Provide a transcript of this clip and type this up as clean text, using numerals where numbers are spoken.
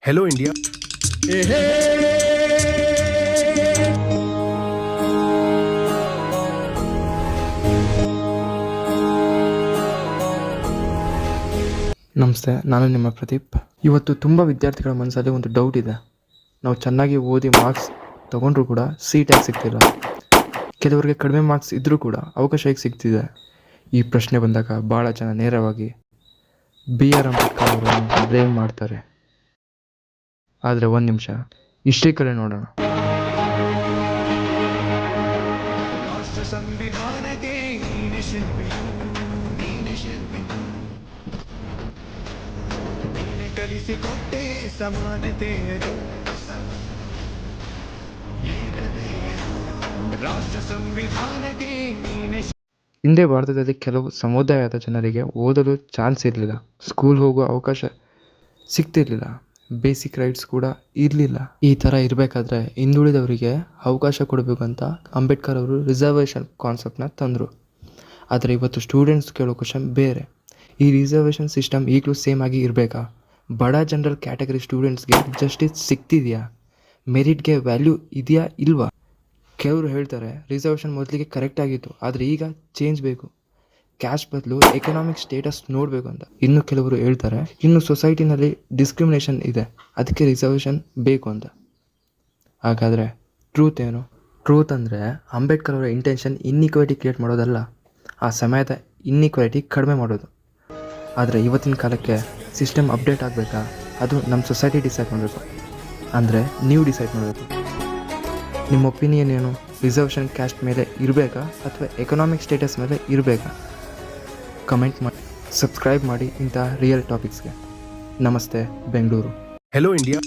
Hello India. ನಮಸ್ತೆ, ನಾನು ನಿಮ್ಮ ಪ್ರದೀಪ್. ಇವತ್ತು ತುಂಬ ವಿದ್ಯಾರ್ಥಿಗಳ ಮನಸ್ಸಲ್ಲಿ ಒಂದು ಡೌಟ್ ಇದೆ. ನಾವು ಚೆನ್ನಾಗಿ ಓದಿ ಮಾರ್ಕ್ಸ್ ತೊಗೊಂಡ್ರೂ ಕೂಡ ಸೀಟಾಗಿ ಸಿಗ್ತಿಲ್ಲ. ಕೆಲವರಿಗೆ ಕಡಿಮೆ ಮಾರ್ಕ್ಸ್ ಇದ್ದರೂ ಕೂಡ ಅವಕಾಶ ಹೇಗೆ ಸಿಗ್ತಿದೆ? ಈ ಪ್ರಶ್ನೆ ಬಂದಾಗ ಭಾಳ ಜನ ನೇರವಾಗಿ BR ಅಂಬೇಡ್ಕರ್ ಅವರನ್ನು ಬ್ಲೇಮ್ ಮಾಡ್ತಾರೆ. ಆದರೆ ಒಂದು ನಿಮಿಷ ಹಿಸ್ಟ್ರಿ ಕಡೆ ನೋಡೋಣ. ಕಲಿಸಿಕೊಟ್ಟೆ ಸಮಾನತೆಯನ್ನು ರಾಷ್ಟ್ರ ಸಂವಿಧಾನಕ್ಕೆ ಹಿಂದೆ ಭಾರತದಲ್ಲಿ ಕೆಲವು ಸಮುದಾಯದ ಜನರಿಗೆ ಓದಲು ಚಾನ್ಸ್ ಇರಲಿಲ್ಲ, ಸ್ಕೂಲ್ ಹೋಗುವ ಅವಕಾಶ ಸಿಗ್ತಿರ್ಲಿಲ್ಲ, ಬೇಸಿಕ್ ರೈಟ್ಸ್ ಕೂಡ ಇರಲಿಲ್ಲ. ಈ ಥರ ಇರಬೇಕಾದ್ರೆ ಹಿಂದುಳಿದವರಿಗೆ ಅವಕಾಶ ಕೊಡಬೇಕು ಅಂತ ಅಂಬೇಡ್ಕರ್ ಅವರು ರಿಸರ್ವೇಷನ್ ಕಾನ್ಸೆಪ್ಟನ್ನ ತಂದರು. ಆದರೆ ಇವತ್ತು ಸ್ಟೂಡೆಂಟ್ಸ್ ಕೇಳೋ ಕ್ವಶನ್ ಬೇರೆ. ಈ ರಿಸರ್ವೇಷನ್ ಸಿಸ್ಟಮ್ ಈಗಲೂ ಸೇಮ್ ಆಗಿ ಇರಬೇಕಾ? ಬಡ ಜನರಲ್ ಕ್ಯಾಟಗರಿ ಸ್ಟೂಡೆಂಟ್ಸ್ಗೆ ಜಸ್ಟಿಸ್ ಸಿಗ್ತಿದೆಯಾ? ಮೆರಿಟ್ಗೆ ವ್ಯಾಲ್ಯೂ ಇದೆಯಾ ಇಲ್ವಾ? ಕೆಲವರು ಹೇಳ್ತಾರೆ ರಿಸರ್ವೇಷನ್ ಮೊದಲಿಗೆ ಕರೆಕ್ಟಾಗಿತ್ತು, ಆದರೆ ಈಗ ಚೇಂಜ್ ಬೇಕು, ಕ್ಯಾಸ್ಟ್ ಬದಲು ಎಕನಾಮಿಕ್ ಸ್ಟೇಟಸ್ ನೋಡಬೇಕು ಅಂತ. ಇನ್ನು ಕೆಲವರು ಹೇಳ್ತಾರೆ ಇನ್ನು ಸೊಸೈಟಿನಲ್ಲಿ ಡಿಸ್ಕ್ರಿಮಿನೇಷನ್ ಇದೆ, ಅದಕ್ಕೆ ರಿಸರ್ವೇಷನ್ ಬೇಕು ಅಂತ. ಹಾಗಾದರೆ ಟ್ರೂತ್ ಏನು? ಟ್ರೂತ್ ಅಂದರೆ ಅಂಬೇಡ್ಕರ್ ಅವರ ಇಂಟೆನ್ಷನ್ ಇನ್ಇಕ್ವಾಲಿಟಿ ಕ್ರಿಯೇಟ್ ಮಾಡೋದಲ್ಲ, ಆ ಸಮಯದ ಇನ್ಇಕ್ವಾಲಿಟಿ ಕಡಿಮೆ ಮಾಡೋದು. ಆದರೆ ಇವತ್ತಿನ ಕಾಲಕ್ಕೆ ಸಿಸ್ಟಮ್ ಅಪ್ಡೇಟ್ ಆಗಬೇಕಾ? ಅದು ನಮ್ಮ ಸೊಸೈಟಿ ಡಿಸೈಡ್ ಮಾಡಬೇಕು, ಅಂದರೆ ನೀವು ಡಿಸೈಡ್ ಮಾಡಬೇಕು. ನಿಮ್ಮ ಒಪಿನಿಯನ್ ಏನು? ರಿಸರ್ವೇಷನ್ ಕ್ಯಾಸ್ಟ್ ಮೇಲೆ ಇರಬೇಕಾ ಅಥವಾ ಎಕನಾಮಿಕ್ ಸ್ಟೇಟಸ್ ಮೇಲೆ ಇರಬೇಕಾ? ಕಮೆಂಟ್ ಮಾಡಿ, ಸಬ್ಸ್ಕ್ರೈಬ್ ಮಾಡಿ ಇಂಥ ರಿಯಲ್ ಟಾಪಿಕ್ಸ್ಗೆ. ನಮಸ್ತೆ ಬೆಂಗಳೂರು. Hello India.